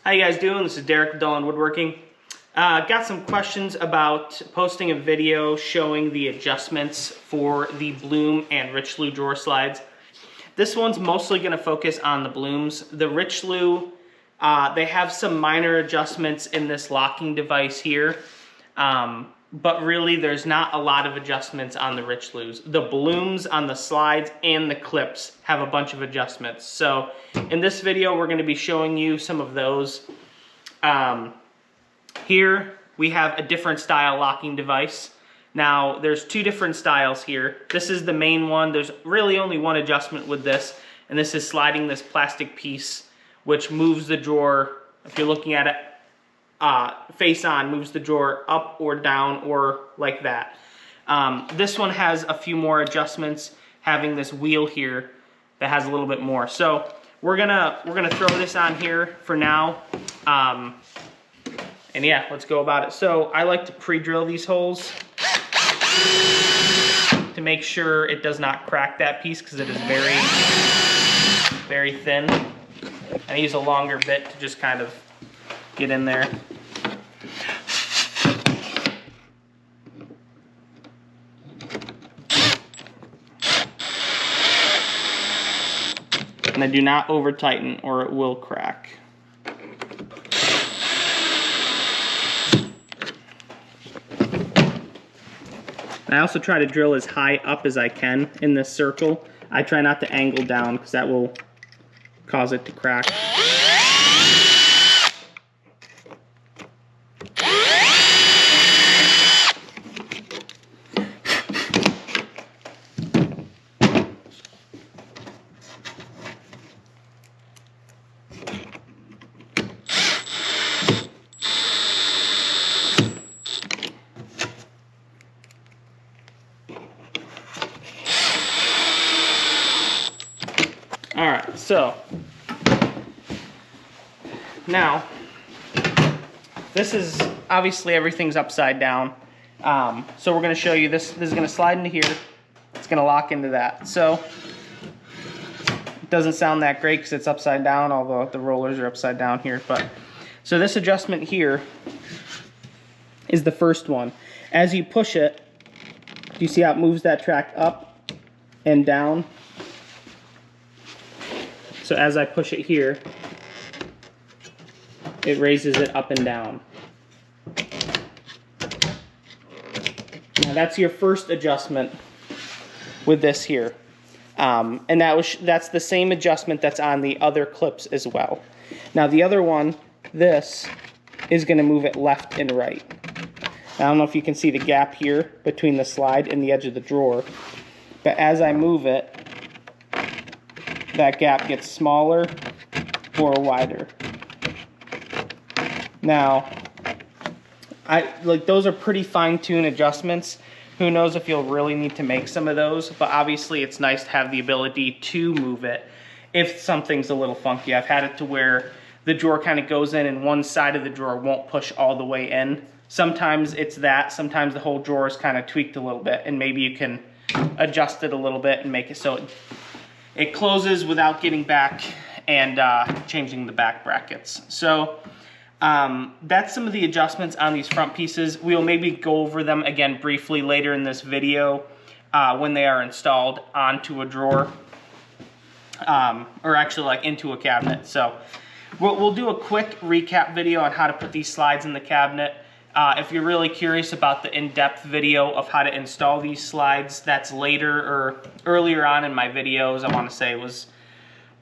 How you guys doing? This is Derek with Woodworking. Got some questions about posting a video showing the adjustments for the Blum and Richelieu drawer slides. This one's mostly going to focus on the Blums. The Richelieu, they have some minor adjustments in this locking device here, but really there's not a lot of adjustments on the Richelieus. The Blums on the slides and the clips have a bunch of adjustments. So in this video, we're going to be showing you some of those. Here we have a different style locking device. Now there's two different styles here. This is the main one. There's really only one adjustment with this, and this is sliding this plastic piece, which moves the drawer, if you're looking at it face on, moves the drawer up or down or like that. This one has a few more adjustments, having this wheel here that has a little bit more. So we're gonna throw this on here for now. And yeah, let's go about it. So I like to pre-drill these holes to make sure it does not crack that piece, because it is very, very thin. I use a longer bit to just kind of get in there. And I do not over tighten or it will crack. I also try to drill as high up as I can in this circle. I try not to angle down because that will cause it to crack. Alright, so now this is obviously everything's upside down. So we're going to show you this. This is going to slide into here. It's going to lock into that. So it doesn't sound that great because it's upside down, although the rollers are upside down here. But so this adjustment here is the first one. As you push it, do you see how it moves that track up and down? So as I push it here, it raises it up and down. Now that's your first adjustment with this here. And that's the same adjustment that's on the other clips as well. Now the other one, this, is going to move it left and right. Now, I don't know if you can see the gap here between the slide and the edge of the drawer, but as I move it, that gap gets smaller or wider. Now, those are pretty fine-tuned adjustments. Who knows if you'll really need to make some of those, but obviously it's nice to have the ability to move it if something's a little funky. I've had it to where the drawer kind of goes in and one side of the drawer won't push all the way in. Sometimes it's that, sometimes the whole drawer is kind of tweaked a little bit, and maybe you can adjust it a little bit and make it so it closes without getting back and changing the back brackets. So that's some of the adjustments on these front pieces. We'll maybe go over them again briefly later in this video when they are installed onto a drawer, or actually like into a cabinet. So we'll do a quick recap video on how to put these slides in the cabinet. If you're really curious about the in-depth video of how to install these slides, that's later or earlier on in my videos. I want to say it was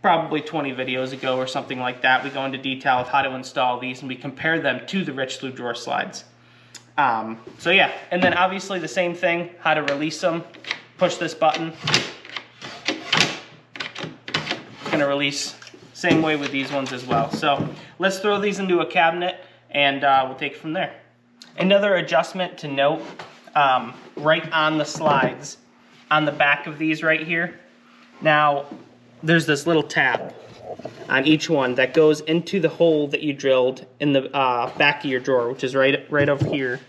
probably 20 videos ago or something like that. We go into detail of how to install these and we compare them to the Richelieu drawer slides. So yeah, and then obviously the same thing, how to release them. Push this button. It's going to release same way with these ones as well. So let's throw these into a cabinet and we'll take it from there. Another adjustment to note, right on the slides, on the back of these right here. Now, there's this little tab on each one that goes into the hole that you drilled in the back of your drawer, which is right over here.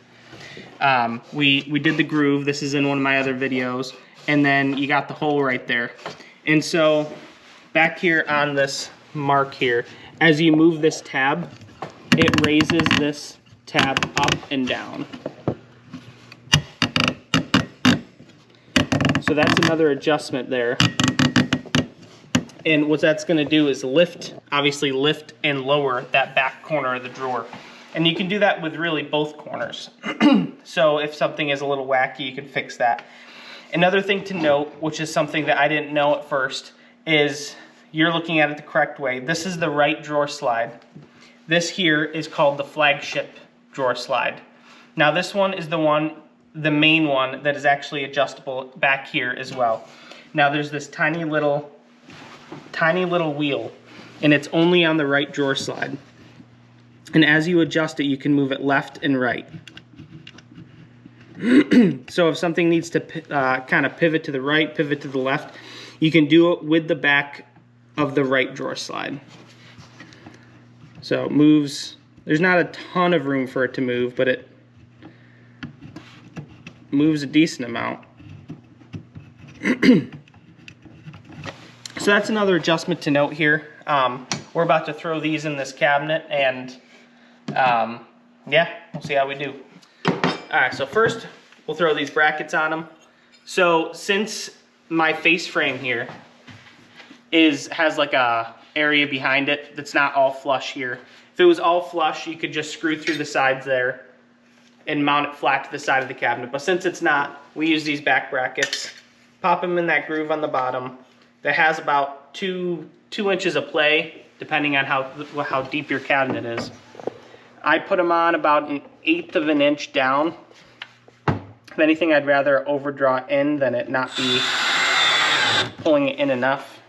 We did the groove. This is in one of my other videos. And then you got the hole right there. And so back here on this mark here, as you move this tab, it raises this tab up and down. So that's another adjustment there. And what that's going to do is obviously lift and lower that back corner of the drawer. And you can do that with really both corners. So if something is a little wacky, you can fix that. Another thing to note, which is something that I didn't know at first, is you're looking at it the correct way. This is the right drawer slide. This here is called the flagship drawer slide. Now this one is the main one that is actually adjustable back here as well. Now there's this tiny little wheel, and it's only on the right drawer slide. And as you adjust it, you can move it left and right. So if something needs to kind of pivot to the right, pivot to the left, you can do it with the back of the right drawer slide. So it moves. There's not a ton of room for it to move, but it moves a decent amount. So that's another adjustment to note here. We're about to throw these in this cabinet, and yeah, we'll see how we do. Alright, so first we'll throw these brackets on them. So since my face frame here has like a area behind it that's not all flush here. If it was all flush, you could just screw through the sides there and mount it flat to the side of the cabinet. But since it's not, we use these back brackets, pop them in that groove on the bottom that has about two inches of play, depending on how deep your cabinet is. I put them on about 1/8 of an inch down. If anything, I'd rather overdraw in than it not be pulling it in enough.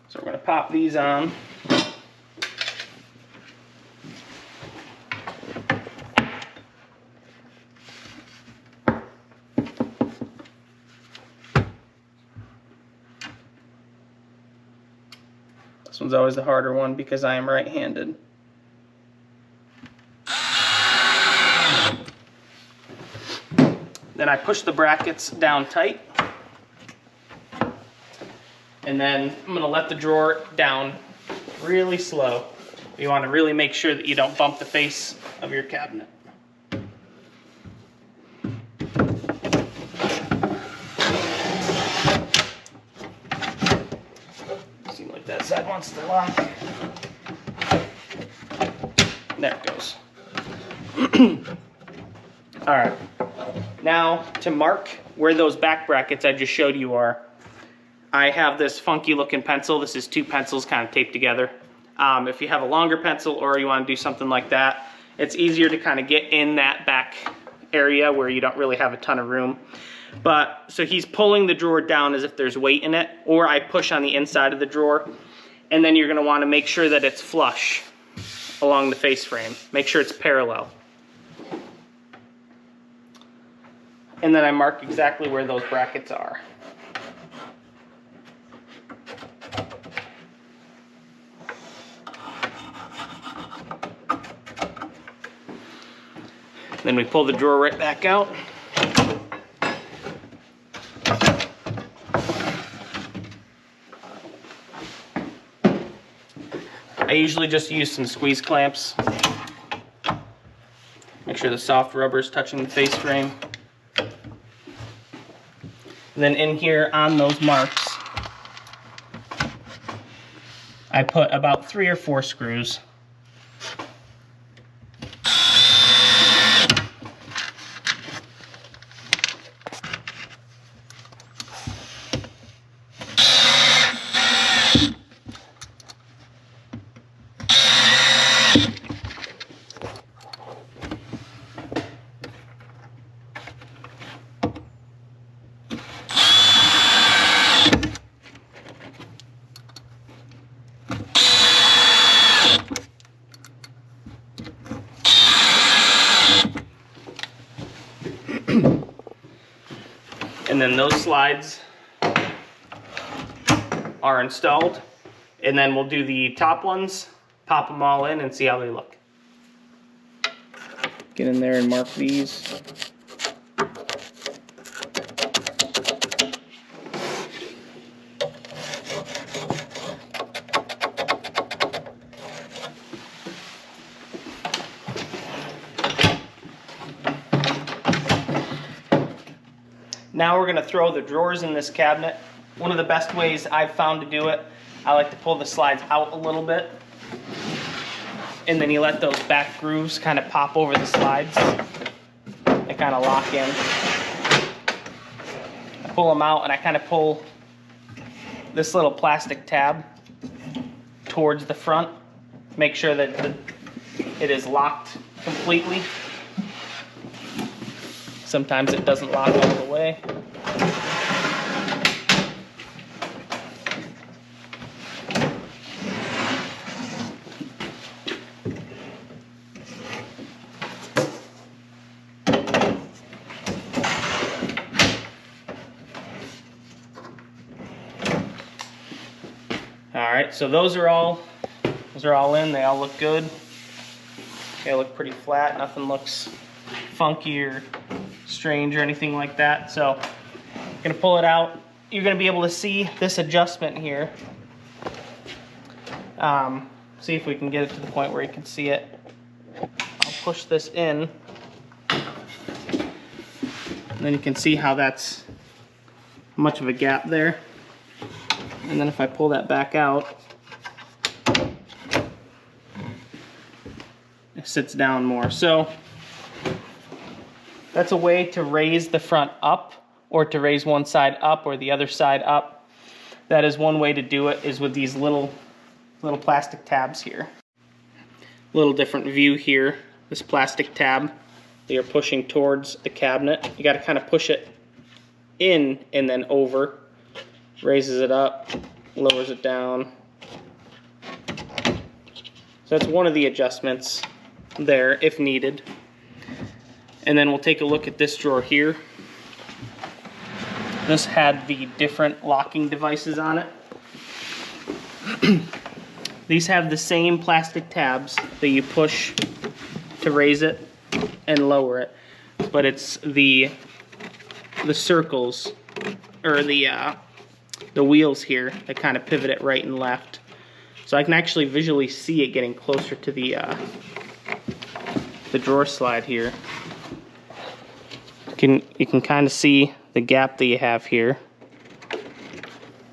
So we're going to pop these on. This one's always the harder one because I am right-handed. Then I push the brackets down tight. And then I'm going to let the drawer down really slow. You want to really make sure that you don't bump the face of your cabinet. Seems like that side wants to lock. There it goes. Alright, now to mark where those back brackets I just showed you are, I have this funky looking pencil. This is 2 pencils kind of taped together. If you have a longer pencil or you want to do something like that, it's easier to kind of get in that back area where you don't really have a ton of room. But so he's pulling the drawer down as if there's weight in it, or I push on the inside of the drawer, and then you're going to want to make sure that it's flush along the face frame. Make sure it's parallel. And then I mark exactly where those brackets are. Then we pull the drawer right back out. I usually just use some squeeze clamps. Make sure the soft rubber is touching the face frame. And then in here on those marks, I put about 3 or 4 screws. And then those slides are installed. And then we'll do the top ones, pop them all in and see how they look. Get in there and mark these. Now we're gonna throw the drawers in this cabinet. One of the best ways I've found to do it, I like to pull the slides out a little bit, and then you let those back grooves kind of pop over the slides. They kind of lock in. I pull them out and I kind of pull this little plastic tab towards the front. Make sure that it is locked completely. Sometimes it doesn't lock all the way. All right, so those are all in. They all look good. They look pretty flat. Nothing looks funky or strange or anything like that. So I'm gonna pull it out. You're gonna be able to see this adjustment here. See if we can get it to the point where you can see it. I'll push this in, and then you can see how that's much of a gap there. And then if I pull that back out, it sits down more. So that's a way to raise the front up, or to raise one side up or the other side up. That is one way to do it, is with these little plastic tabs here. Little different view here. This plastic tab that you're pushing towards the cabinet. You got to kind of push it in and then over. Raises it up, lowers it down. So that's one of the adjustments there if needed. And then we'll take a look at this drawer here. This had the different locking devices on it. These have the same plastic tabs that you push to raise it and lower it, but it's the circles, or the wheels here that kind of pivot it right and left. So I can actually visually see it getting closer to the drawer slide here. You can kind of see the gap that you have here,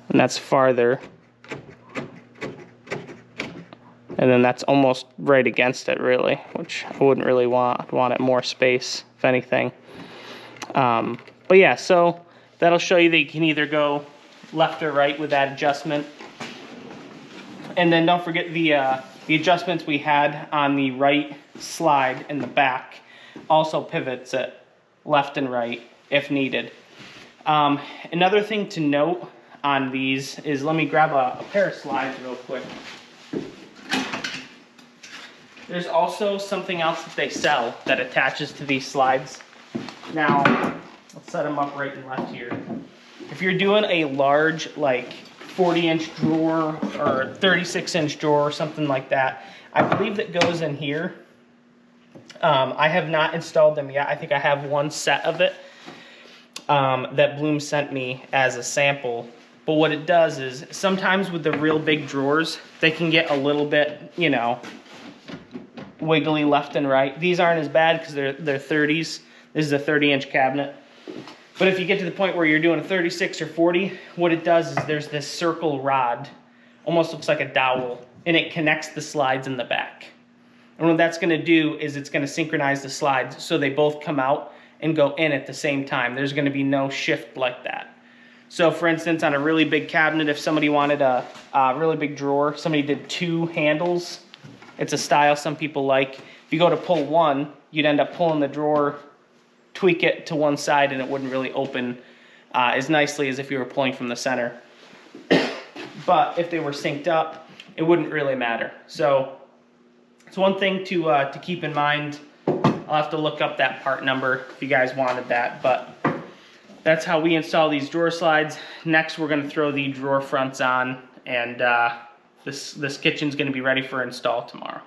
and that's farther, and then that's almost right against it really, which I wouldn't really want it more space if anything. But yeah, so that'll show you that you can either go left or right with that adjustment. And then don't forget the adjustments we had on the right slide in the back also pivots it left and right if needed. Another thing to note on these is, let me grab a pair of slides real quick. There's also something else that they sell that attaches to these slides. Now, let's set them up right and left here. If you're doing a large, like 40-inch drawer or 36-inch drawer or something like that, I believe that goes in here. I have not installed them yet. I think I have one set of it that Blum sent me as a sample. But what it does is, sometimes with the real big drawers, they can get a little bit, you know, wiggly left and right. These aren't as bad because they're 30s. This is a 30-inch cabinet. But if you get to the point where you're doing a 36 or 40, what it does is there's this circle rod, almost looks like a dowel, and it connects the slides in the back. And what that's going to do is it's going to synchronize the slides so they both come out and go in at the same time. There's going to be no shift like that. So for instance, on a really big cabinet, if somebody wanted a really big drawer, somebody did 2 handles. It's a style some people like. If you go to pull one, you'd end up pulling the drawer, tweak it to one side, and it wouldn't really open as nicely as if you were pulling from the center. But if they were synced up, it wouldn't really matter. So it's one thing to keep in mind. I'll have to look up that part number if you guys wanted that, but that's how we install these drawer slides. Next, we're going to throw the drawer fronts on, and this kitchen's going to be ready for install tomorrow.